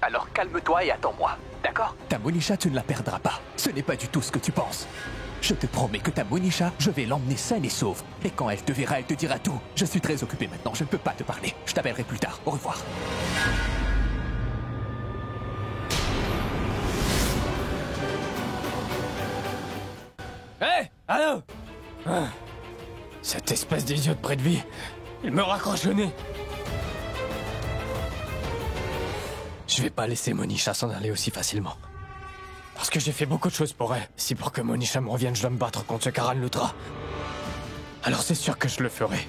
Alors calme-toi et attends-moi, d'accord? Ta Monisha, tu ne la perdras pas. Ce n'est pas du tout ce que tu penses. Je te promets que ta Monisha, je vais l'emmener saine et sauve. Et quand elle te verra, elle te dira tout. Je suis très occupé maintenant, je ne peux pas te parler. Je t'appellerai plus tard. Au revoir. Hé, hey, allô? Cette espèce d'idiot de près de vie, il me raccroche le nez. Je vais pas laisser Monisha s'en aller aussi facilement. Parce que j'ai fait beaucoup de choses pour elle. Si pour que Monisha me revienne, je dois me battre contre ce Karan Lutra. Alors c'est sûr que je le ferai.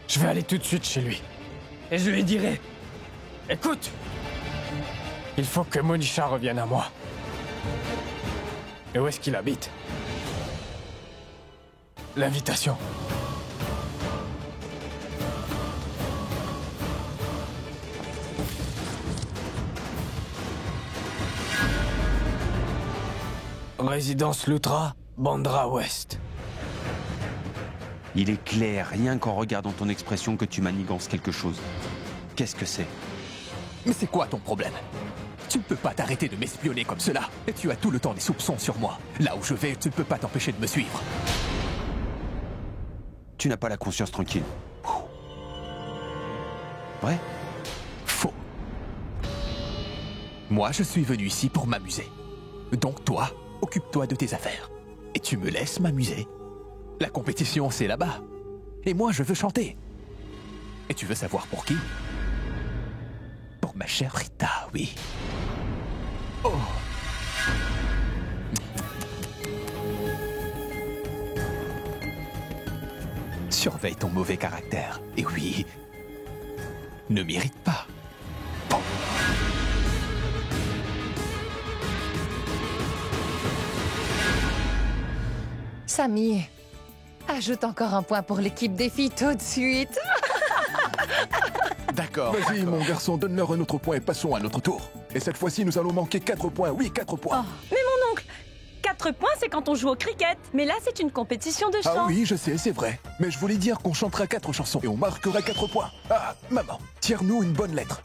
Je vais aller tout de suite chez lui. Et je lui dirai... Écoute! Il faut que Monisha revienne à moi. Et où est-ce qu'il habite? L'invitation. Résidence Lutra, Bandra Ouest. Il est clair, rien qu'en regardant ton expression, que tu manigances quelque chose. Qu'est-ce que c'est? Mais c'est quoi ton problème? Tu ne peux pas t'arrêter de m'espionner comme cela. Et tu as tout le temps des soupçons sur moi. Là où je vais, tu ne peux pas t'empêcher de me suivre. Tu n'as pas la conscience tranquille. Vrai? Faux. Moi, je suis venu ici pour m'amuser. Donc toi, occupe-toi de tes affaires. Et tu me laisses m'amuser. La compétition, c'est là-bas. Et moi, je veux chanter. Et tu veux savoir pour qui? Pour ma chère Rita, oui. Oh! Surveille ton mauvais caractère. Et oui, ne m'irrite pas. Bon. Samy, ajoute encore un point pour l'équipe des filles tout de suite. D'accord. Vas-y, mon garçon, donne-leur un autre point et passons à notre tour. Et cette fois-ci, nous allons manquer 4 points. Oui, 4 points. Oh, mais mon oncle, 4 points, c'est quand on joue au cricket. Mais là, c'est une compétition de chant. Ah oui, je sais, c'est vrai. Mais je voulais dire qu'on chantera 4 chansons et on marquera 4 points. Ah, maman, tire-nous une bonne lettre.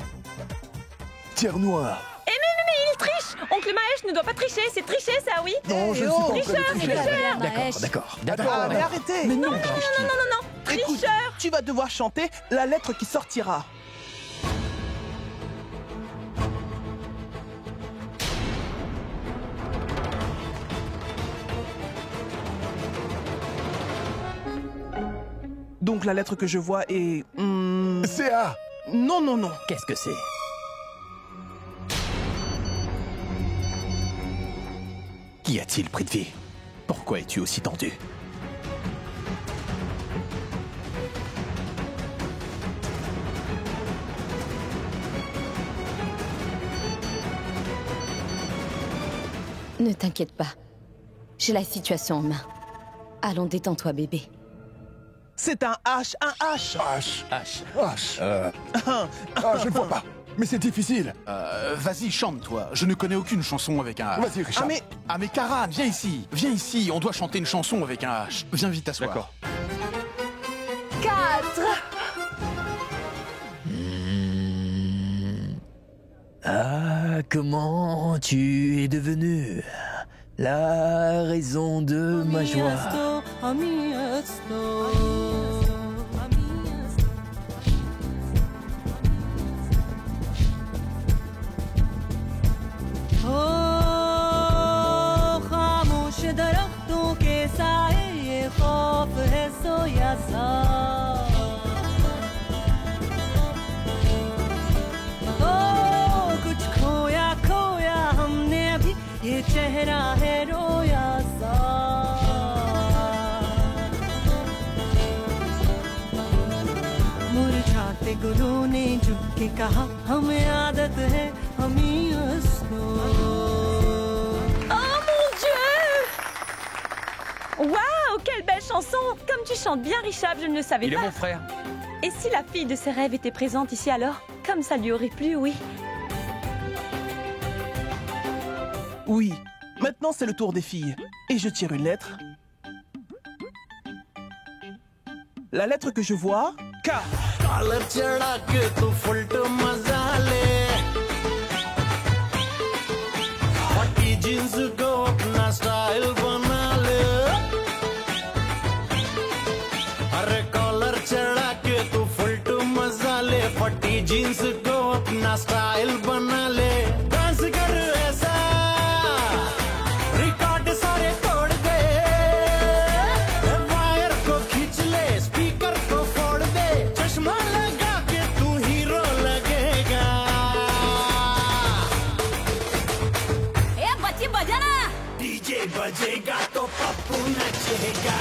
Tire-nous un... Eh mais il triche. Oncle Mahesh ne doit pas tricher, c'est tricher ça, oui. Non, je ne suis pas en train de tricheur, tricher. tricheur. D'accord. Ah, mais arrêtez! Mais non, Non, Écoute, tricheur. tu vas devoir chanter la lettre qui sortira. Donc la lettre que je vois est... C'est A. Non, non, non. Qu'est-ce que c'est? Qu'y a-t-il, Prithvi? Pourquoi es-tu aussi tendu? Ne t'inquiète pas. J'ai la situation en main. Allons, détends-toi, bébé. C'est un H, un H. H. Ah, je ne vois pas. Mais c'est difficile. Vas-y, chante-toi. Je ne connais aucune chanson avec un H. Vas-y, Richard. Ah mais Karan, viens ici. Viens ici, on doit chanter une chanson avec un H. Viens vite t'asseoir. D'accord. 4. Ah, comment tu es devenu la raison de ma joie. गुलों ने झुक के कहा हमें आदत है हम ही उसको. Oh mon Dieu! Waouh, quelle belle chanson! Comme tu chantes bien, Rishabh, je ne le savais Il pas. est mon frère. Et si la fille de ses rêves était présente ici alors? Comme ça lui aurait plu, oui. Oui, maintenant c'est le tour des filles. Et je tire une lettre. La lettre que je vois, K. Collar चढ़ा के तू फुलट मजा ले जींस को अपना स्टाइल बना ले अरे कॉलर चढ़ा के तू फुल टू मजा ले फटी जींस को अपना स्टाइल बना ले डांस कर ऐसा रिकॉर्ड सारे तोड़ दे वायर को खींच ले स्पीकर को फोड़ दे चश्मा लगा के तू हीरो लगेगा ए बच्ची बजा ना डीजे बजेगा तो पप्पू नचेगा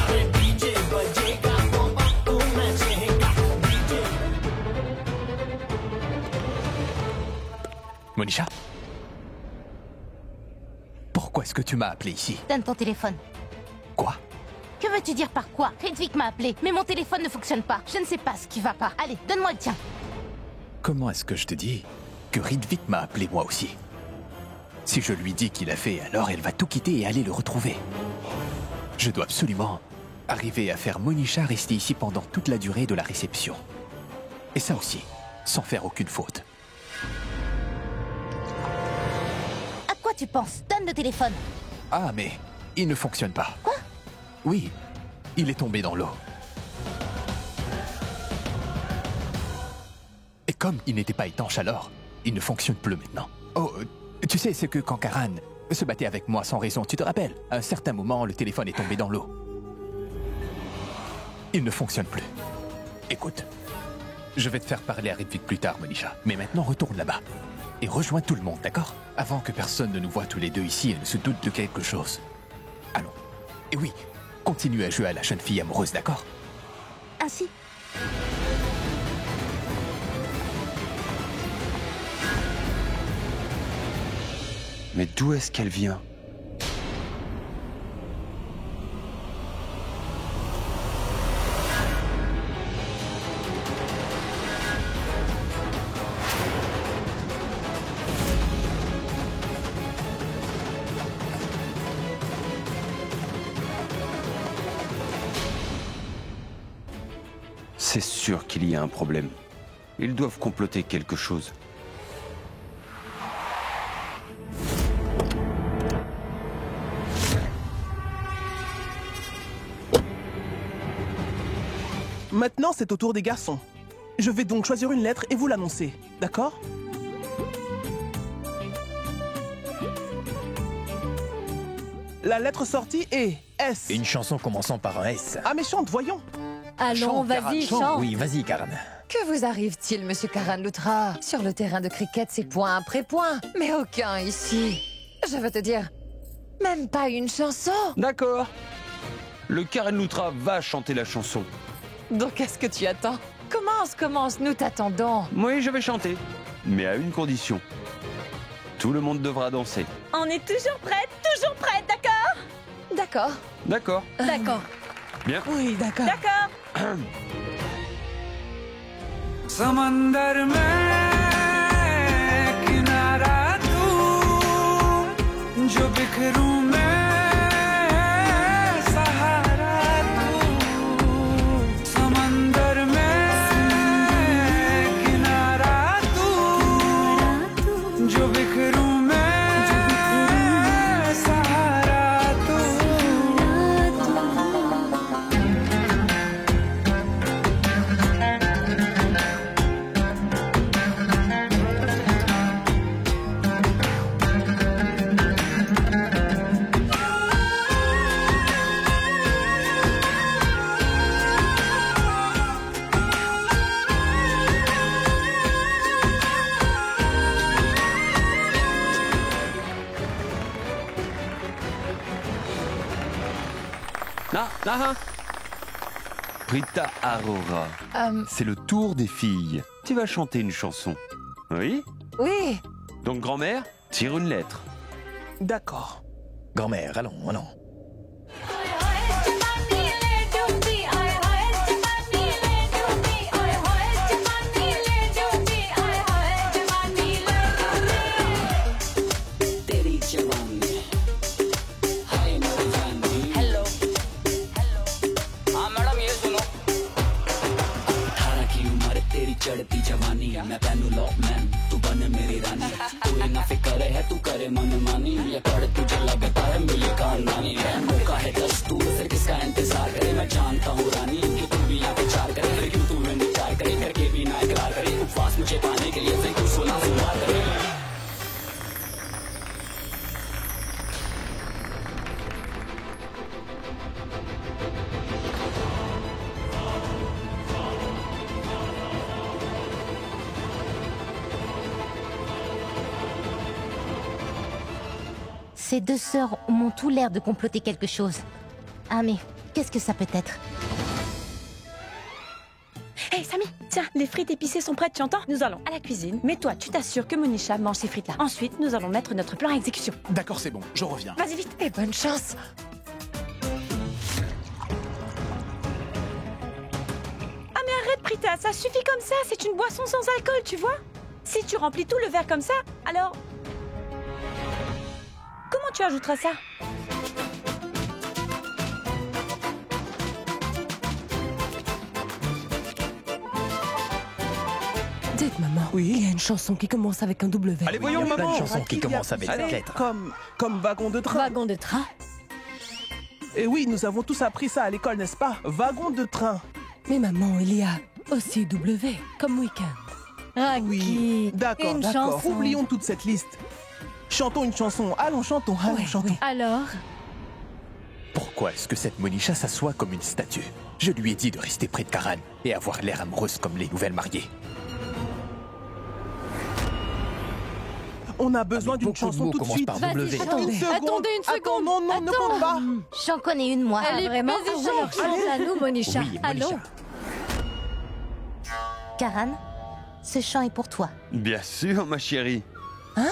अरे डीजे बजेगा तो पप्पू नचेगा DJ Monisha? Pourquoi est-ce que tu m'as appelé ici? Donne ton téléphone. Quoi? Que veux-tu dire par quoi? Ridvik m'a appelé, mais mon téléphone ne fonctionne pas. Je ne sais pas ce qui va pas. Allez, donne-moi le tien. Comment est-ce que je te dis que Ridvik m'a appelé moi aussi? Si je lui dis qu'il a fait, alors elle va tout quitter et aller le retrouver. Je dois absolument arriver à faire Monisha rester ici pendant toute la durée de la réception. Et ça aussi, sans faire aucune faute. À quoi tu penses? Donne le téléphone. Ah, mais il ne fonctionne pas. Quoi? Oui, il est tombé dans l'eau. Et comme il n'était pas étanche alors, il ne fonctionne plus maintenant. Oh, tu sais, c'est que quand Karan se battait avec moi sans raison, tu te rappelles? À un certain moment, le téléphone est tombé dans l'eau. Il ne fonctionne plus. Écoute, je vais te faire parler à Ridvik plus tard, Monisha. Mais maintenant, retourne là-bas. Et rejoins tout le monde, d'accord? Avant que personne ne nous voie tous les deux ici et ne se doute de quelque chose. Allons. Et oui, continue à jouer à la jeune fille amoureuse, d'accord? Ainsi. Mais d'où est-ce qu'elle vient? C'est sûr qu'il y a un problème. Ils doivent comploter quelque chose. Maintenant, c'est au tour des garçons. Je vais donc choisir une lettre et vous l'annoncer, d'accord? La lettre sortie est S. Une chanson commençant par un S. Ah mais chante, voyons. Allons, vas-y, chante. Oui, vas-y, Karan. Que vous arrive-t-il, monsieur Karan Loutra? Sur le terrain de cricket, c'est point après point. Mais aucun ici. Je veux te dire, même pas une chanson. D'accord. Le Karan Loutra va chanter la chanson. Donc qu'est-ce que tu attends? Commence, nous t'attendons. Oui, je vais chanter. Mais à une condition. Tout le monde devra danser. On est toujours prête, d'accord? D'accord. D'accord. D'accord. Bien. Oui, d'accord. D'accord. समंदर में किनारा तू जो बिखरूं मैं सहारा तू समंदर में किनारा तू जो बिखरूं मैं सहारा तू Là, Rita Aurora, c'est le tour des filles. Tu vas chanter une chanson. Oui? Oui. Donc grand-mère, tire une lettre. D'accord. Grand-mère, allons. चढ़ती जवानी मैं पहनू लॉकमैन तू बने मेरी रानी कोई ना फिक्र है तू करे मनमानी ये पढ़ तुझे लगता है मिली खानदानी है मौका है दस्तूर फिर किसका इंतजार करे मैं जानता हूँ रानी कि तू भी यहाँ पे चार करे फिर क्यों तू मैंने चार करे करके भी ना इकरार करे उपवास मुझे पाने के लिए फिर क्यों सोना सुनार करे Ces deux sœurs m'ont tout l'air de comploter quelque chose. Ah mais, qu'est-ce que ça peut être? Hey Samy, tiens, les frites épicées sont prêtes, tu entends? Nous allons à la cuisine, mais toi, tu t'assures que Monisha mange ces frites-là. Ensuite, nous allons mettre notre plan à exécution. D'accord, c'est bon, je reviens. Vas-y vite. Et bonne chance. Ah mais arrête Prita, ça suffit comme ça, c'est une boisson sans alcool, tu vois? Si tu remplis tout le verre comme ça, alors... Comment tu ajouteras ça? Dites maman, oui, il y a une chanson qui commence avec un W. Allez, voyons, maman. Une chanson qui commence avec cette lettre. Comme wagon de train. Wagon de train. Et oui, nous avons tous appris ça à l'école, n'est-ce pas? Wagon de train. Mais maman, il y a aussi W, comme week-end. Oui, d'accord, une d'accord. chanson. Oublions toute cette liste. Chantons une chanson. Allons, chantons, allons, chantons. Oui. Alors? Pourquoi est-ce que cette Monisha s'assoit comme une statue? Je lui ai dit de rester près de Karan et avoir l'air amoureuse comme les nouvelles mariées. On a besoin d'une chanson tout de suite. Vas-y, attendez une seconde. Attends, non, non, ne compte pas. J'en connais une, moi. Allez, vraiment, chante à nous, Monisha. Oui, Monisha. Allons. Karan, ce chant est pour toi. Bien sûr, ma chérie. Hein?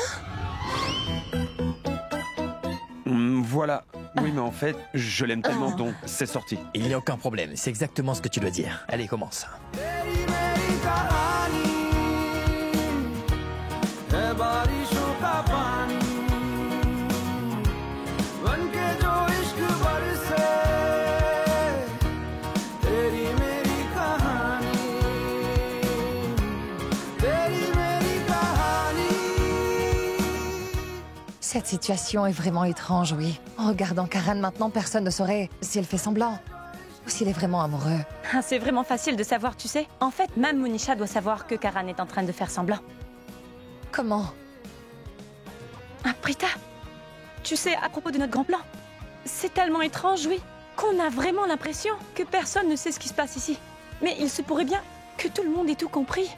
Voilà. Oui, mais en fait, je l'aime tellement, donc c'est sorti. Il n'y a aucun problème, c'est exactement ce que tu dois dire. Allez, commence. Cette situation est vraiment étrange, oui. En regardant Karan maintenant, personne ne saurait si elle fait semblant ou s'il est vraiment amoureux. Ah, c'est vraiment facile de savoir, tu sais. En fait, même Monisha doit savoir que Karan est en train de faire semblant. Comment? Ah, Prita, tu sais, à propos de notre grand plan, c'est tellement étrange, oui, qu'on a vraiment l'impression que personne ne sait ce qui se passe ici. Mais il se pourrait bien que tout le monde ait tout compris.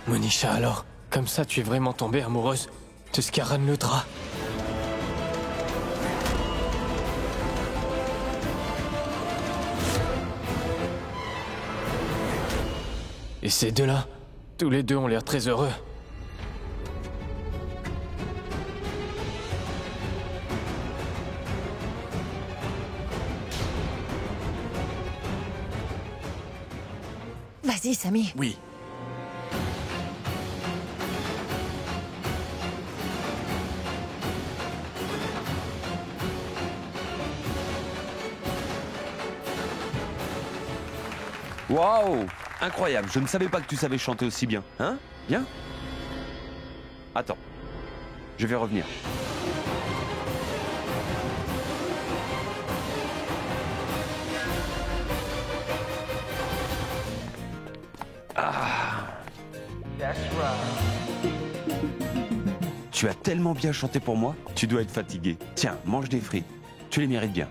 Monisha, alors, comme ça, tu es vraiment tombée amoureuse de ce Karan Lutra. Et ces deux-là, tous les deux ont l'air très heureux. Vas-y, Samy. Oui. Waouh! Incroyable, je ne savais pas que tu savais chanter aussi bien. Hein? Bien? Attends, je vais revenir. Ah! Tu as tellement bien chanté pour moi, tu dois être fatigué. Tiens, mange des frites. Tu les mérites bien.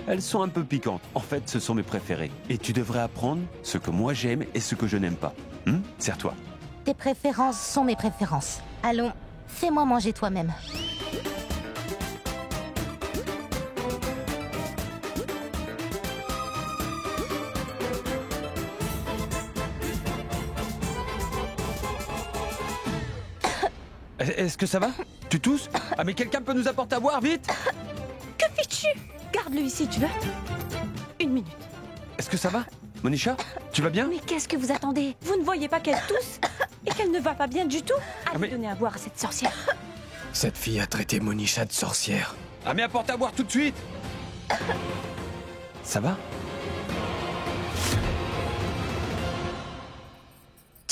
Elles sont un peu piquantes. En fait, ce sont mes préférées. Et tu devrais apprendre ce que moi j'aime et ce que je n'aime pas. Serre-toi. Tes préférences sont mes préférences. Allons, fais-moi manger toi-même. Est-ce que ça va? Tu tousses? Ah mais quelqu'un peut nous apporter à boire, vite! Que fais-tu? Garde-le ici, tu veux? Une minute. Est-ce que ça va? Monisha, tu vas bien? Mais qu'est-ce que vous attendez? Vous ne voyez pas qu'elle tousse? Et qu'elle ne va pas bien du tout? Allez donner à boire à cette sorcière. Cette fille a traité Monisha de sorcière. Ah mais apporte à boire tout de suite! Ça va?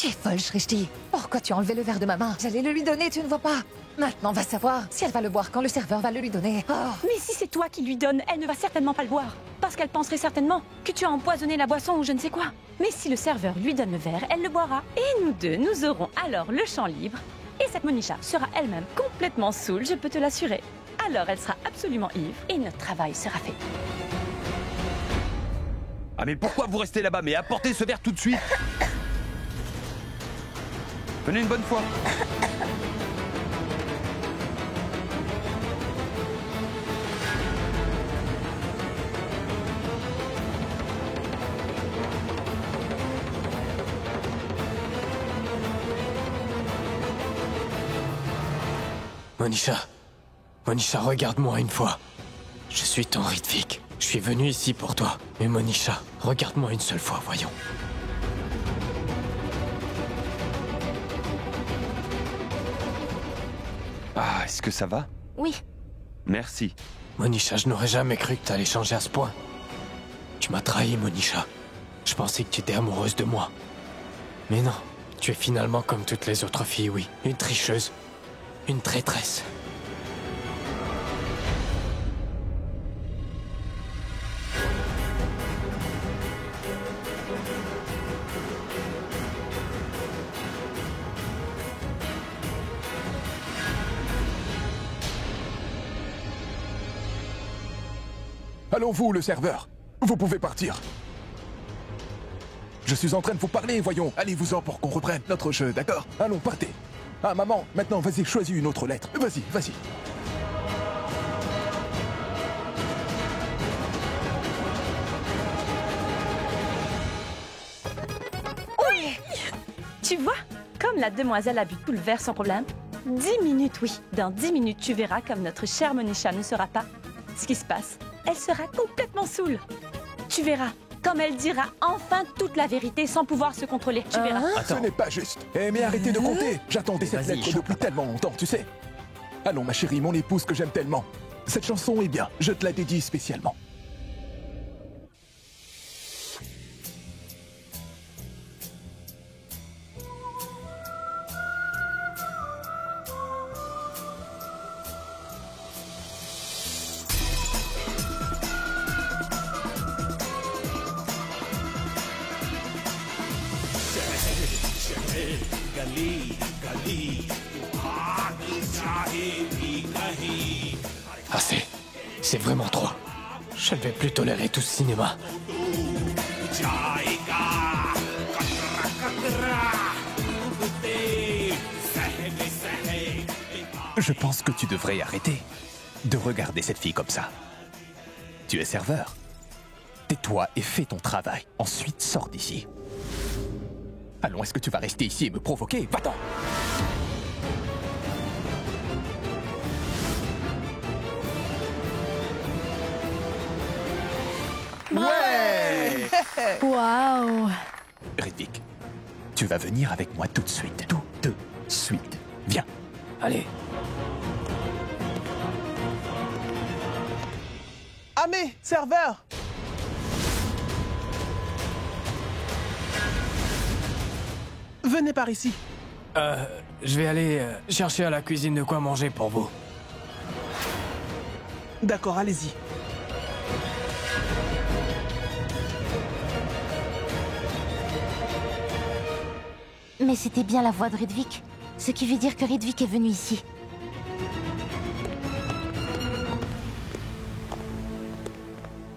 Tu es folle, Shrishti. Pourquoi tu as enlevé le verre de ma main? J'allais le lui donner, tu ne vois pas. Maintenant, on va savoir si elle va le boire quand le serveur va le lui donner. Oh. Mais si c'est toi qui lui donnes, elle ne va certainement pas le boire. Parce qu'elle penserait certainement que tu as empoisonné la boisson ou je ne sais quoi. Mais si le serveur lui donne le verre, elle le boira. Et nous deux, nous aurons alors le champ libre. Et cette Monisha sera elle-même complètement saoule, je peux te l'assurer. Alors elle sera absolument ivre et notre travail sera fait. Ah mais pourquoi vous restez là-bas? Mais apportez ce verre tout de suite. Venez une bonne fois. Monisha, regarde-moi une fois. Je suis ton Ridvik. Je suis venu ici pour toi. Mais Monisha, regarde-moi une seule fois, voyons. Ah, est-ce que ça va? Oui. Merci. Monisha, je n'aurais jamais cru que t'allais changer à ce point. Tu m'as trahi, Monisha. Je pensais que tu étais amoureuse de moi. Mais non, tu es finalement comme toutes les autres filles, oui. Une tricheuse. Une traîtresse. Allons vous, le serveur. Vous pouvez partir. Je suis en train de vous parler, voyons. Allez-vous-en pour qu'on reprenne notre jeu, d'accord? Allons, partez. Ah, maman, maintenant, vas-y, choisis une autre lettre. Vas-y, vas-y. Oui! Tu vois? Comme la demoiselle a bu tout le verre sans problème. 10 minutes, oui. Dans 10 minutes, tu verras comme notre chère Monisha ne saura pas ce qui se passe. Elle sera complètement saoule. Tu verras, comme elle dira enfin toute la vérité sans pouvoir se contrôler. Tu verras. Ce n'est pas juste. Eh, mais arrêtez de compter. J'attendais cette lettre depuis tellement longtemps, tu sais. Allons, ma chérie, mon épouse que j'aime tellement. Cette chanson est bien. Je te la dédie spécialement. Assez. C'est vraiment trop. Je ne vais plus tolérer tout ce cinéma. Je pense que tu devrais arrêter de regarder cette fille comme ça. Tu es serveur. Tais-toi et fais ton travail. Ensuite, sors d'ici. Allons, est-ce que tu vas rester ici et me provoquer? Va-t'en! Ouais! Waouh! Ridvik, tu vas venir avec moi tout de suite. Tout de suite. Viens. Allez. Amé, serveur! Venez par ici. Je vais aller chercher à la cuisine de quoi manger pour vous. D'accord, allez-y. Mais c'était bien la voix de Ridvik. Ce qui veut dire que Ridvik est venu ici.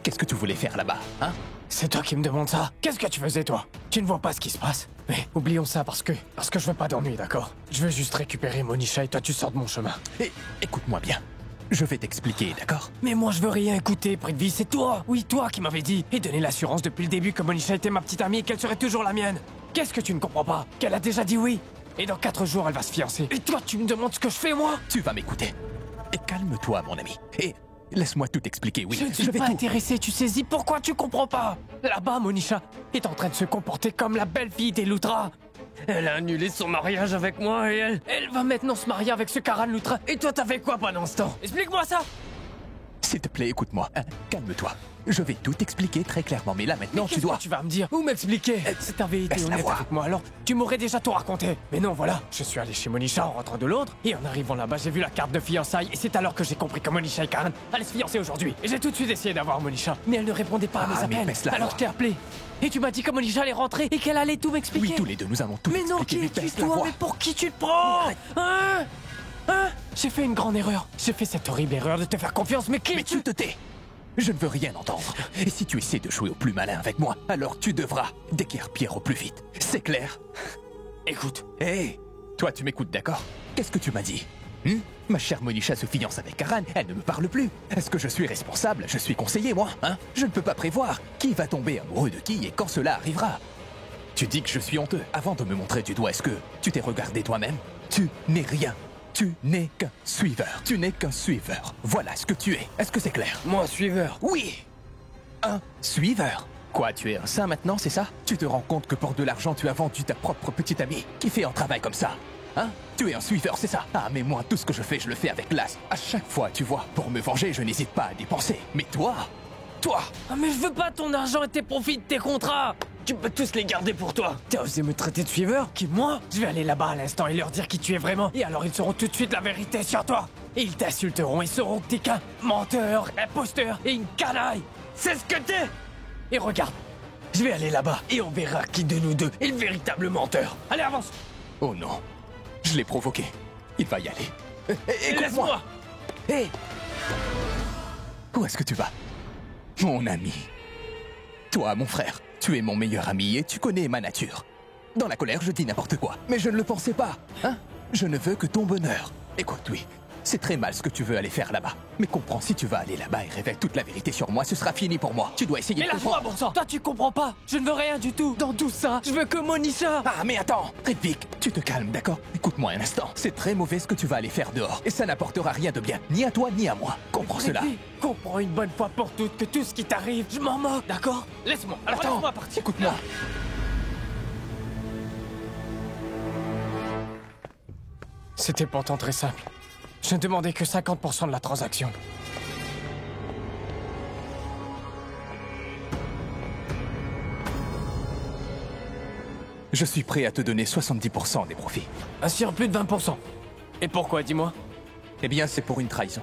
Qu'est-ce que tu voulais faire là-bas, hein? C'est toi qui me demandes ça? Qu'est-ce que tu faisais, toi? Tu ne vois pas ce qui se passe? Mais oublions ça parce que je veux pas d'ennui, d'accord? Je veux juste récupérer Monisha et toi tu sors de mon chemin. Et écoute-moi bien. Je vais t'expliquer, d'accord? Mais moi je veux rien écouter, Prithvi, c'est toi! Oui, toi qui m'avais dit et donné l'assurance depuis le début que Monisha était ma petite amie et qu'elle serait toujours la mienne. Qu'est-ce que tu ne comprends pas? Qu'elle a déjà dit oui. Et dans 4 jours, elle va se fiancer. Et toi, tu me demandes ce que je fais, moi? Tu vas m'écouter. Et calme-toi, mon ami. Et laisse-moi tout expliquer, oui. Je ne suis pas intéressé, tu saisis pourquoi tu comprends pas? Là-bas, Monisha est en train de se comporter comme la belle fille des Luthra. Elle a annulé son mariage avec moi et elle va maintenant se marier avec ce Karan Luthra. Et toi, t'as fait quoi pendant ce temps? Explique-moi ça! S'il te plaît, écoute-moi. Hein, calme-toi. Je vais tout expliquer très clairement, mais là maintenant tu dois... Tu vas me dire ou m'expliquer. C'est ta vérité laisse-la honnête voir. avec moi, alors tu m'aurais déjà tout raconté. Mais non, voilà, je suis allé chez Monisha en rentrant de Londres, et en arrivant là-bas, j'ai vu la carte de fiançailles, et c'est alors que j'ai compris que Monisha et Karan allaient se fiancer aujourd'hui. Et j'ai tout de suite essayé d'avoir Monisha, mais elle ne répondait pas à mes Ah, mais appels. laisse-la Alors voir. je t'ai appelé. Et tu m'as dit que Monisha allait rentrer et qu'elle allait tout m'expliquer. Oui, tous les deux, nous allons tout Mais non, expliquer. qui mais es-tu laisse-la toi? voir. Mais pour qui tu te prends? Hein? J'ai fait une grande erreur. J'ai fait cette horrible erreur de te faire confiance, mais qui Mais tu te tais. Je ne veux rien entendre. Et si tu essaies de jouer au plus malin avec moi, alors tu devras déguerpir au plus vite. C'est clair? Écoute. Hé, toi tu m'écoutes, d'accord? Qu'est-ce que tu m'as dit? Ma chère Monisha se fiance avec Karan, elle ne me parle plus. Est-ce que je suis responsable? Je suis conseiller, moi, hein? Je ne peux pas prévoir qui va tomber amoureux de qui et quand cela arrivera. Tu dis que je suis honteux. Avant de me montrer du doigt, est-ce que tu t'es regardé toi-même? Tu n'es rien. Tu n'es qu'un suiveur. Tu n'es qu'un suiveur. Voilà ce que tu es. Est-ce que c'est clair? Moi, suiveur? Oui. Un suiveur. Quoi, tu es un saint maintenant, c'est ça? Tu te rends compte que pour de l'argent, tu as vendu ta propre petite amie qui fait un travail comme ça? Hein? Tu es un suiveur, c'est ça? Ah, mais moi, tout ce que je fais avec l'as. À chaque fois, tu vois, pour me venger, je n'hésite pas à dépenser. Mais toi... Ah, mais je veux pas ton argent et tes profits de tes contrats. Tu peux tous les garder pour toi. T'as osé me traiter de suiveur? Qui, moi? Je vais aller là-bas à l'instant et leur dire qui tu es vraiment. Et alors ils sauront tout de suite la vérité sur toi. Et ils t'insulteront et sauront que t'es qu'un menteur, imposteur et une canaille. C'est ce que t'es. Et regarde, je vais aller là-bas et on verra qui de nous deux est le véritable menteur. Allez, avance. Oh non, je l'ai provoqué. Il va y aller. Laisse-moi. Hé! Où est-ce que tu vas? Mon ami. Toi, mon frère, tu es mon meilleur ami et tu connais ma nature. Dans la colère, je dis n'importe quoi. Mais je ne le pensais pas, hein? Je ne veux que ton bonheur. Écoute, oui, c'est très mal ce que tu veux aller faire là-bas. Mais comprends, si tu vas aller là-bas et révèles toute la vérité sur moi, ce sera fini pour moi. Tu dois essayer Mais de lâche-moi, comprendre. bon sang. Toi, tu comprends pas. Je ne veux rien du tout. Dans tout ça, je veux que Monisha. Ah, mais attends, Ridvik, tu te calmes, d'accord? Écoute-moi un instant. C'est très mauvais ce que tu vas aller faire dehors. Et ça n'apportera rien de bien, ni à toi, ni à moi. Comprends cela. Comprends une bonne fois pour toutes que tout ce qui t'arrive, je m'en moque, d'accord? Laisse-moi. Alors Attends, laisse-moi partir. écoute-moi. C'était pourtant très simple. Je ne demandais que 50% de la transaction. Je suis prêt à te donner 70% des profits. Un surplus de 20%. Et pourquoi, dis-moi? Eh bien, c'est pour une trahison.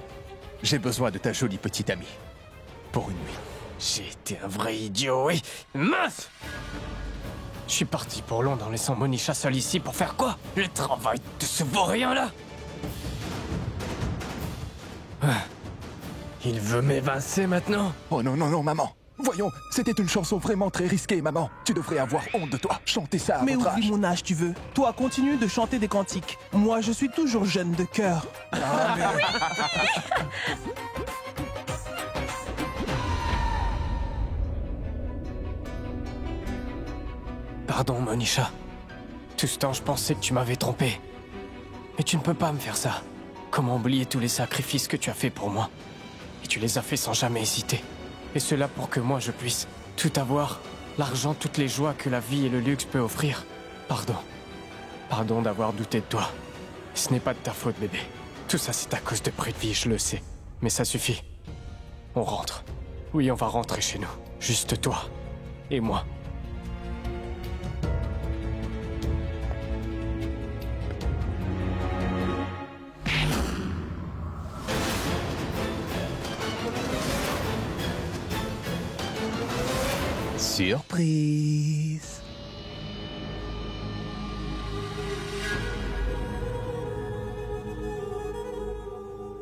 J'ai besoin de ta jolie petite amie. Pour une nuit. J'ai été un vrai idiot, oui. Mince! Je suis parti pour Londres en laissant Monisha seule ici pour faire quoi? Le travail de ce vaurien là? Il veut m'évincer maintenant? Oh non, non, non, maman. Voyons, c'était une chanson vraiment très risquée, maman. Tu devrais avoir honte de toi. Chanter ça à Mais votre oublie âge. mon âge, tu veux. Toi, continue de chanter des cantiques. Moi, je suis toujours jeune de cœur. Pardon, Monisha. Tout ce temps, je pensais que tu m'avais trompé. Mais tu ne peux pas me faire ça. Comment oublier tous les sacrifices que tu as faits pour moi? Et tu les as faits sans jamais hésiter. Et cela pour que moi, je puisse tout avoir. L'argent, toutes les joies que la vie et le luxe peut offrir. Pardon. Pardon d'avoir douté de toi. Ce n'est pas de ta faute, bébé. Tout ça, c'est à cause de Prithvi, je le sais. Mais ça suffit. On rentre. Oui, on va rentrer chez nous. Juste toi. Et moi. Surprise!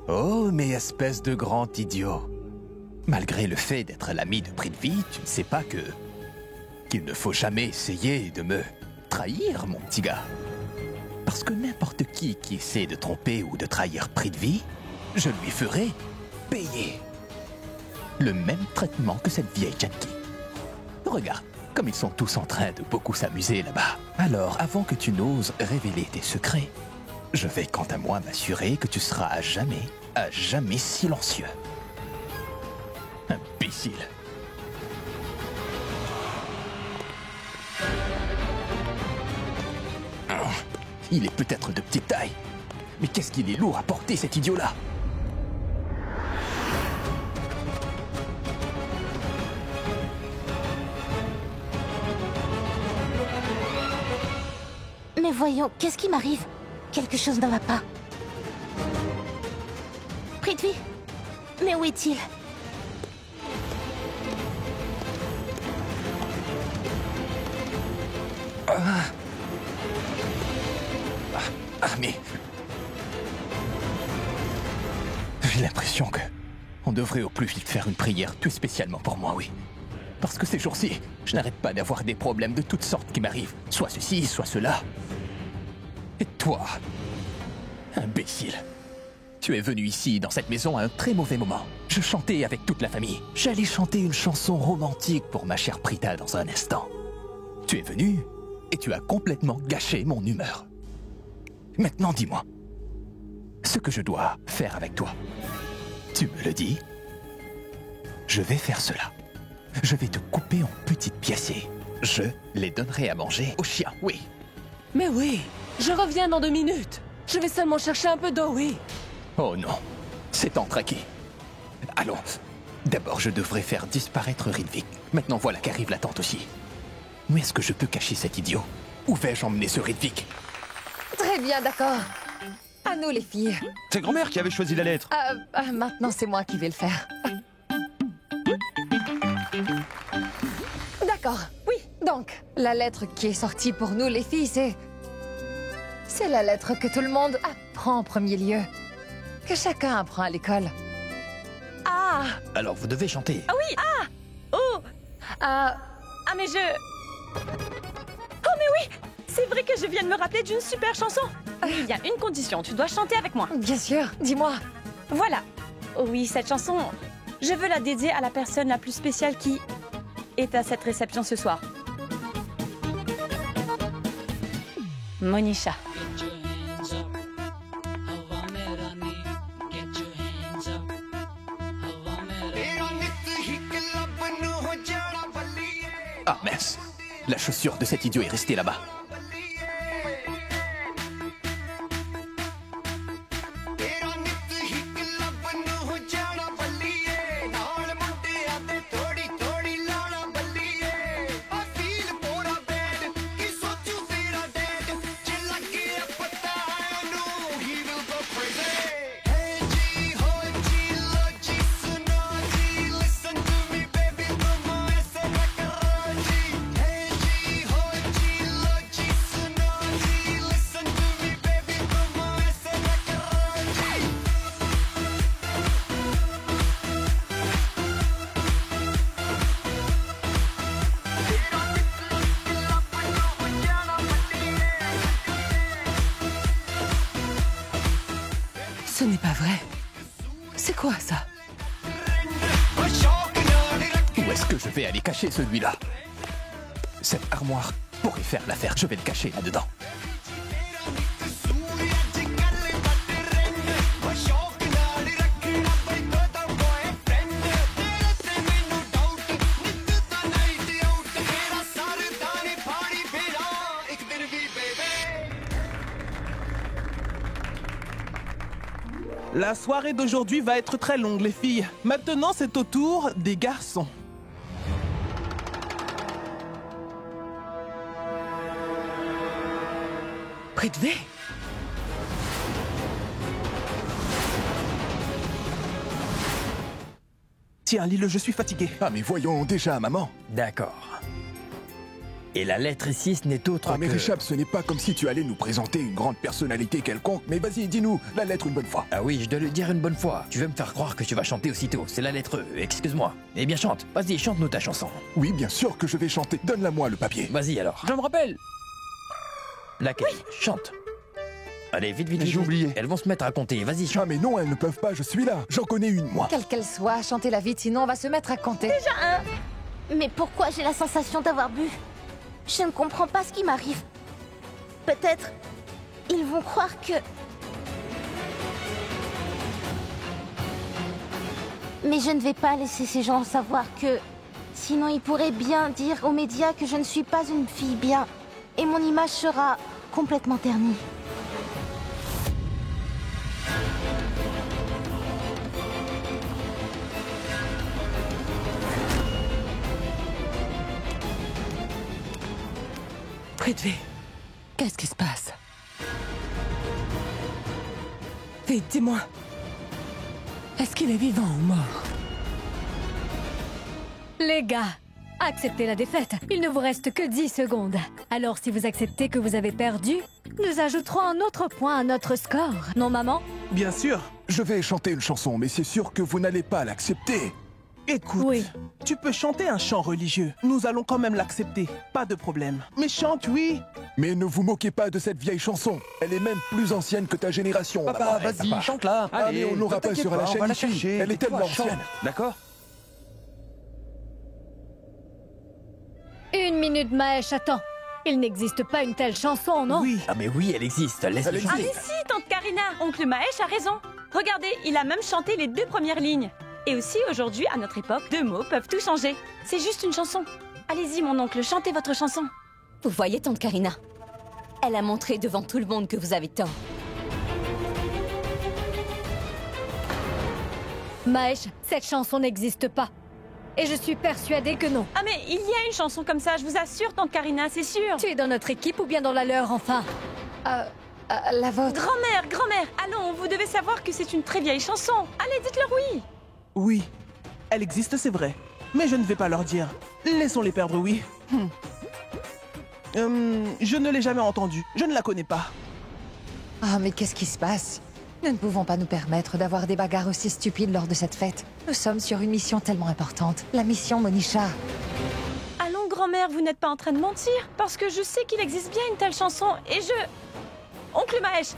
Oh, mais espèce de grand idiot. Malgré le fait d'être l'ami de Prithvi, tu ne sais pas qu'il ne faut jamais essayer de me trahir, mon petit gars. Parce que n'importe qui essaie de tromper ou de trahir Prithvi, je lui ferai payer le même traitement que cette vieille Janki. Regarde, comme ils sont tous en train de beaucoup s'amuser là-bas. Alors, avant que tu n'oses révéler tes secrets, je vais quant à moi m'assurer que tu seras à jamais silencieux. Imbécile. Il est peut-être de petite taille, mais qu'est-ce qu'il est lourd à porter, cet idiot-là? Voyons, qu'est-ce qui m'arrive? Quelque chose ne va pas. Prithvi? Mais où est-il? Mais... J'ai l'impression que... On devrait au plus vite faire une prière, tout spécialement pour moi, oui. Parce que ces jours-ci, je n'arrête pas d'avoir des problèmes de toutes sortes qui m'arrivent. Soit ceci, soit cela. Et toi, imbécile, tu es venu ici, dans cette maison, à un très mauvais moment. Je chantais avec toute la famille. J'allais chanter une chanson romantique pour ma chère Prita dans un instant. Tu es venu et tu as complètement gâché mon humeur. Maintenant, dis-moi, ce que je dois faire avec toi. Tu me le dis? Je vais faire cela. Je vais te couper en petites pièces et je les donnerai à manger aux chiens, oui. Mais oui, je reviens dans 2 minutes. Je vais seulement chercher un peu d'eau, oui. Oh non, c'est entraqué. Allons, d'abord je devrais faire disparaître Ridvik. Maintenant voilà qu'arrive la tante aussi. Où est-ce que je peux cacher cet idiot? Où vais-je emmener ce Ridvik? Très bien, d'accord. À nous, les filles. C'est grand-mère qui avait choisi la lettre. Maintenant, c'est moi qui vais le faire. D'accord. Oui. Donc, la lettre qui est sortie pour nous, les filles, c'est la lettre que tout le monde apprend en premier lieu. Que chacun apprend à l'école. Ah! Alors, vous devez chanter. Ah oui! Ah! Oh! Ah, mais je... Oh, mais oui! C'est vrai que je viens de me rappeler d'une super chanson. Mais il y a une condition, tu dois chanter avec moi. Bien sûr, dis-moi. Voilà. Oui, cette chanson, je veux la dédier à la personne la plus spéciale qui est à cette réception ce soir. Monisha. Ah mince, la chaussure de cet idiot est restée là-bas. Ce n'est pas vrai. C'est quoi ça? Où est-ce que je vais aller cacher celui-là? Cette armoire pourrait faire l'affaire. Je vais le cacher là-dedans. La soirée d'aujourd'hui va être très longue, les filles. Maintenant, c'est au tour des garçons. Prithvi? Tiens, lis-le, je suis fatigué. Ah, mais voyons déjà, maman. D'accord. Et la lettre ici, ce n'est autre que... Ah, mais Richard, ce n'est pas comme si tu allais nous présenter une grande personnalité quelconque. Mais vas-y, dis-nous la lettre une bonne fois. Ah oui, je dois le dire une bonne fois. Tu veux me faire croire que tu vas chanter aussitôt. C'est la lettre E, excuse-moi. Eh bien, chante. Vas-y, chante-nous ta chanson. Oui, bien sûr que je vais chanter. Donne-la-moi, le papier. Vas-y, alors. Je me rappelle. Laquelle? Chante. Allez, vite, vite, vite. J'ai oublié. Elles vont se mettre à compter. Vas-y, chante. Ah, mais non, elles ne peuvent pas, je suis là. J'en connais une, moi. Quelle qu'elle soit, chantez-la vite, sinon on va se mettre à compter. Déjà un. Mais pourquoi j'ai la sensation d'avoir bu? Je ne comprends pas ce qui m'arrive. Peut-être ils vont croire que... Mais je ne vais pas laisser ces gens savoir que... Sinon ils pourraient bien dire aux médias que je ne suis pas une fille bien. Et mon image sera complètement ternie. Prithvi, Qu'est-ce qui se passe? Vite, dis-moi. Est-ce qu'il est vivant ou mort? Les gars, acceptez la défaite. Il ne vous reste que 10 secondes. Alors si vous acceptez que vous avez perdu, nous ajouterons un autre point à notre score. Non, maman? Bien sûr. Je vais chanter une chanson, mais c'est sûr que vous n'allez pas l'accepter. Écoute, tu peux chanter un chant religieux. Nous allons quand même l'accepter. Pas de problème. Mais chante, oui. Mais ne vous moquez pas de cette vieille chanson. Elle est même plus ancienne que ta génération. Papa, vas-y, chante-la. Ah, mais on n'aura pas sur la chaîne ici. chercher. Elle est tellement ancienne. D'accord? 1 minute, Mahesh, attends. Il n'existe pas une telle chanson, non? Oui. Ah mais oui, elle existe, laisse-le Ah chanter. mais si, tante Karina, oncle Mahesh a raison. Regardez, il a même chanté les 2 premières lignes. Et aussi, aujourd'hui, à notre époque, 2 mots peuvent tout changer. C'est juste une chanson. Allez-y, mon oncle, chantez votre chanson. Vous voyez, tante Karina? Elle a montré devant tout le monde que vous avez tort. Mahesh, cette chanson n'existe pas. Et je suis persuadée que non. Ah mais il y a une chanson comme ça, je vous assure, tante Karina, c'est sûr. Tu es dans notre équipe ou bien dans la leur, enfin? La vôtre. Grand-mère, allons, vous devez savoir que c'est une très vieille chanson. Allez, dites-leur oui. Oui. Elle existe, c'est vrai. Mais je ne vais pas leur dire. Laissons-les perdre, oui. Je ne l'ai jamais entendue. Je ne la connais pas. Ah, mais qu'est-ce qui se passe? Nous ne pouvons pas nous permettre d'avoir des bagarres aussi stupides lors de cette fête. Nous sommes sur une mission tellement importante. La mission Monisha. Allons, grand-mère, vous n'êtes pas en train de mentir. Parce que je sais qu'il existe bien une telle chanson et je... Oncle Mahesh,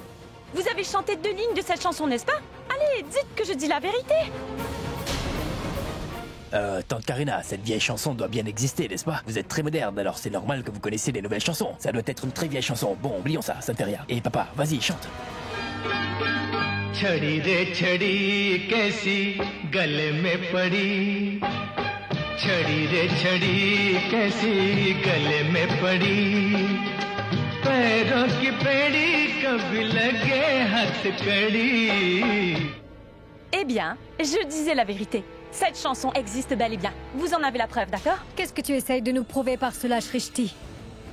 vous avez chanté 2 lignes de cette chanson, n'est-ce pas? Allez, dites que je dis la vérité. Tante Karina, cette vieille chanson doit bien exister, n'est-ce pas? Vous êtes très moderne, alors c'est normal que vous connaissez les nouvelles chansons. Ça doit être une très vieille chanson. Bon, oublions ça, ça ne fait rien. Et papa, vas-y, chante. छड़ी रे छड़ी कैसी गले में पड़ी छड़ी रे छड़ी कैसी गले में पड़ी पैरों की पेड़ी कभी लगे हथकड़ी. Eh bien, je disais la vérité. Cette chanson existe bel et bien. Vous en avez la preuve, d'accord? Qu'est-ce que tu essayes de nous prouver par cela, Shrishti?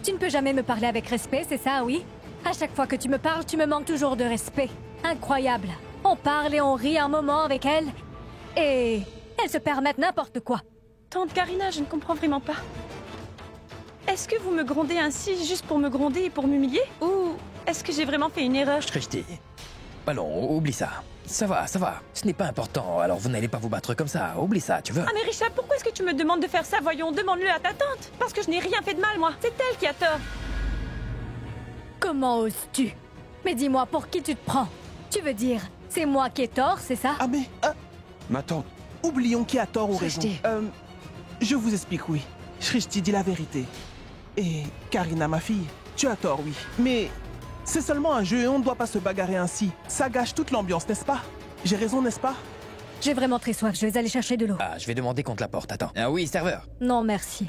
Tu ne peux jamais me parler avec respect, c'est ça, oui? À chaque fois que tu me parles, tu me manques toujours de respect. Incroyable. On parle et on rit un moment avec elle, et elles se permettent n'importe quoi. Tante Karina, je ne comprends vraiment pas. Est-ce que vous me grondez ainsi juste pour me gronder et pour m'humilier? Ou est-ce que j'ai vraiment fait une erreur? Shrishti. Allons, oublie ça. Ça va, ça va. Ce n'est pas important, alors vous n'allez pas vous battre comme ça. Oublie ça, tu veux? Ah mais Richard, pourquoi est-ce que tu me demandes de faire ça? Voyons, demande-le à ta tante. Parce que je n'ai rien fait de mal, moi. C'est elle qui a tort. Comment oses-tu? Mais dis-moi, pour qui tu te prends? Tu veux dire, c'est moi qui ai tort, c'est ça? Ah mais... Ma tante. Oublions qui a tort ou raison. Shrishti. Je vous explique, oui. Shrishti dit la vérité. Et Karina, ma fille, tu as tort, oui. Mais c'est seulement un jeu et on ne doit pas se bagarrer ainsi. Ça gâche toute l'ambiance, n'est-ce pas? J'ai raison, n'est-ce pas? J'ai vraiment très soif, je vais aller chercher de l'eau. Ah, je vais demander qu'on te l'apporte, attends. Ah oui, serveur. Non, merci.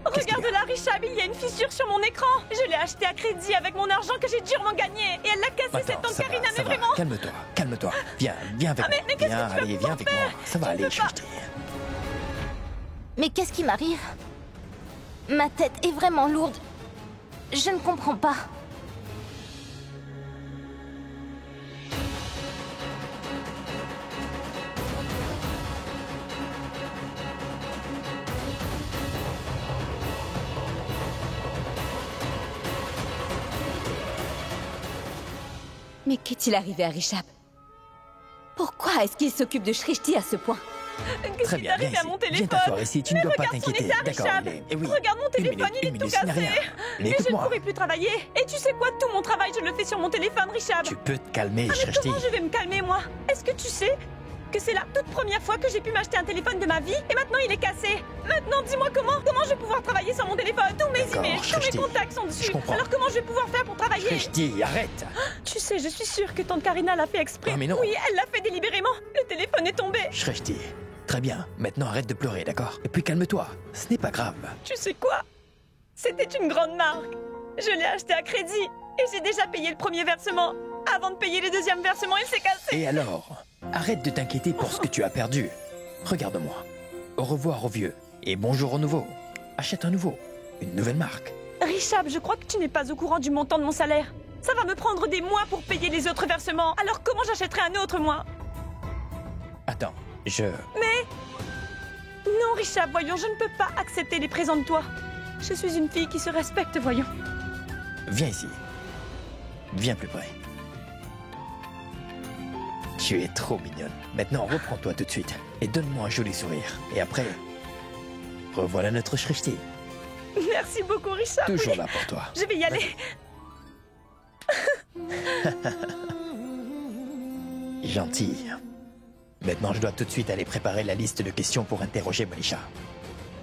Regarde-la, Richard, il y a une fissure sur mon écran. Je l'ai acheté à crédit avec mon argent que j'ai durement gagné. Et elle l'a cassé, cette tante Karina, mais vraiment... Calme-toi, calme-toi. Viens avec moi. Mais qu'est-ce que tu vas allez, pouvoir viens avec moi. Ça va aller, Shrishti. Mais qu'est-ce qui m'arrive? Ma tête est vraiment lourde. Je ne comprends pas. Mais qu'est-il arrivé à Rishabh? Pourquoi est-ce qu'il s'occupe de Shrishti à ce point? Très bien, viens ici. mon téléphone. Viens t'asseoir ici, tu ne dois pas t'inquiéter. D'accord, Regarde mon téléphone, il est tout cassé. Mais je ne écoute-moi. pourrai plus travailler. Et tu sais quoi, tout mon travail, je le fais sur mon téléphone, Richard. Tu peux te calmer, mais Shrishti. comment je vais me calmer, moi? Est-ce que tu sais que c'est la toute première fois que j'ai pu m'acheter un téléphone de ma vie et maintenant il est cassé? Maintenant, dis-moi comment je vais pouvoir travailler sur mon téléphone? Tous mes emails, tous mes contacts sont dessus. Alors comment je vais pouvoir faire pour travailler? Shrishti, arrête. Tu sais, je suis sûre que tante Karina l'a fait exprès. Ah, mais non. Oui, elle l'a fait délibérément. Le téléphone est tombé. Shrishti, très bien. Maintenant arrête de pleurer, d'accord? Et puis calme-toi. Ce n'est pas grave. Tu sais quoi? C'était une grande marque. Je l'ai acheté à crédit et j'ai déjà payé le premier versement. Avant de payer le deuxième versement, il s'est cassé. Et alors, arrête de t'inquiéter pour ce que tu as perdu. Regarde-moi. Au revoir au vieux et bonjour au nouveau. Achète un nouveau, une nouvelle marque. Richard, je crois que tu n'es pas au courant du montant de mon salaire. Ça va me prendre des mois pour payer les autres versements. Alors comment j'achèterai un autre, moi? Attends, Mais... Non, Richard, voyons, je ne peux pas accepter les présents de toi. Je suis une fille qui se respecte, voyons. Viens ici. Viens plus près. Tu es trop mignonne. Maintenant, reprends-toi tout de suite et donne-moi un joli sourire. Et après, revoilà notre Shrishti. Merci beaucoup, Richard. Toujours là pour toi. Je vais y aller. Gentille. Maintenant, je dois tout de suite aller préparer la liste de questions pour interroger Monisha.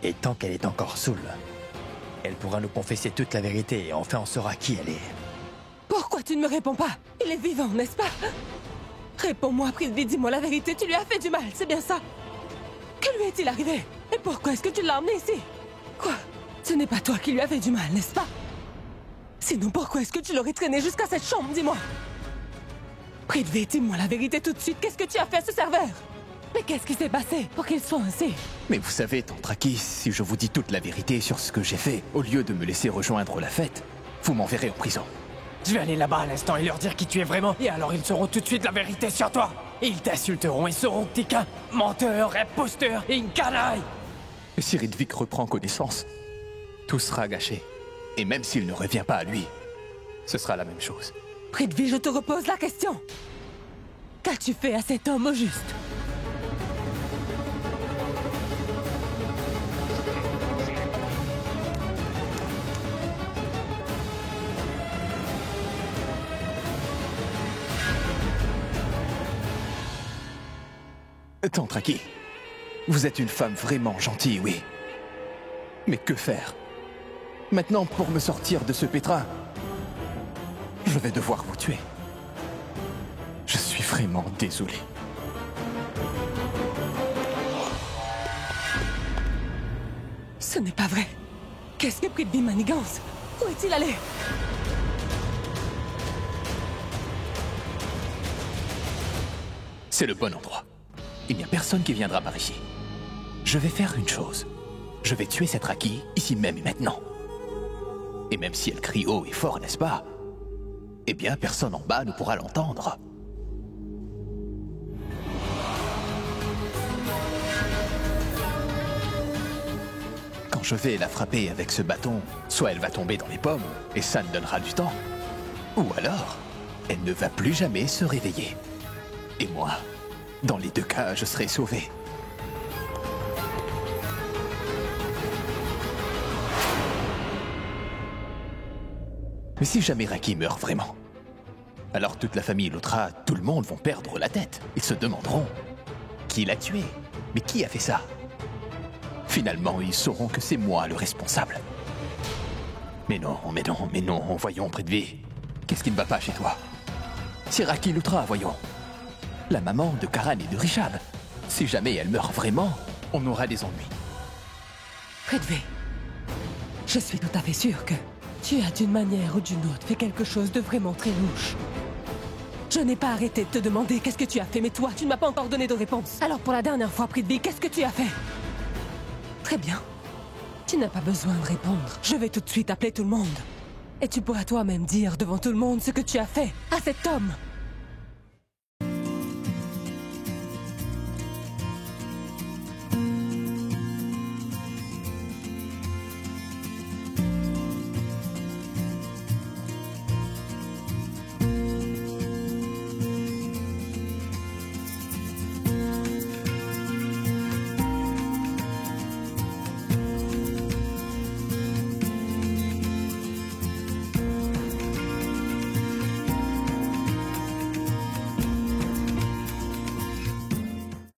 Et tant qu'elle est encore saoule, elle pourra nous confesser toute la vérité et enfin on saura qui elle est. Pourquoi tu ne me réponds pas? Il est vivant, n'est-ce pas? Réponds-moi, Prithvi, dis-moi la vérité. Tu lui as fait du mal, c'est bien ça? Que lui est-il arrivé? Et pourquoi est-ce que tu l'as emmené ici? Quoi? Ce n'est pas toi qui lui as fait du mal, n'est-ce pas? Sinon, pourquoi est-ce que tu l'aurais traîné jusqu'à cette chambre, dis-moi? Prithvi, dis-moi la vérité tout de suite. Qu'est-ce que tu as fait à ce serveur? Mais qu'est-ce qui s'est passé pour qu'il soit ainsi? Mais vous savez, Tante Raki, si je vous dis toute la vérité sur ce que j'ai fait, au lieu de me laisser rejoindre la fête, vous m'enverrez en prison. Je vais aller là-bas à l'instant et leur dire qui tu es vraiment. Et alors ils sauront tout de suite la vérité sur toi. Et ils t'insulteront et sauront que t'es qu'un menteur, imposteur et une canaille. Et si Ridvik reprend connaissance, tout sera gâché. Et même s'il ne revient pas à lui, ce sera la même chose. Prithvi, je te repose la question. Qu'as-tu fait à cet homme au juste? Tante Raki, vous êtes une femme vraiment gentille, oui. Mais que faire? Maintenant, pour me sortir de ce pétrin, je vais devoir vous tuer. Je suis vraiment désolé. Ce n'est pas vrai. Qu'est-ce que Prithvi manigance? Où est-il allé? C'est le bon endroit. Il n'y a personne qui viendra par ici. Je vais faire une chose. Je vais tuer cette Raki ici même et maintenant. Et même si elle crie haut et fort, n'est-ce pas? Eh bien, personne en bas ne pourra l'entendre. Quand je vais la frapper avec ce bâton, soit elle va tomber dans les pommes, et ça me donnera du temps. Ou alors, elle ne va plus jamais se réveiller. Et moi, dans les deux cas, je serai sauvé. Mais si jamais Raki meurt vraiment, alors toute la famille Lutra, tout le monde vont perdre la tête. Ils se demanderont qui l'a tué. Mais qui a fait ça? Finalement, ils sauront que c'est moi le responsable. Mais non, voyons, Prithvi. Qu'est-ce qui ne va pas chez toi? C'est Raki Lutra, voyons. La maman de Karan et de Rishab. Si jamais elle meurt vraiment, on aura des ennuis. Prithvi, je suis tout à fait sûre que tu as d'une manière ou d'une autre fait quelque chose de vraiment très louche. Je n'ai pas arrêté de te demander qu'est-ce que tu as fait, mais toi, tu ne m'as pas encore donné de réponse. Alors pour la dernière fois, Prithvi, qu'est-ce que tu as fait? Très bien. Tu n'as pas besoin de répondre. Je vais tout de suite appeler tout le monde. Et tu pourras toi-même dire devant tout le monde ce que tu as fait à cet homme.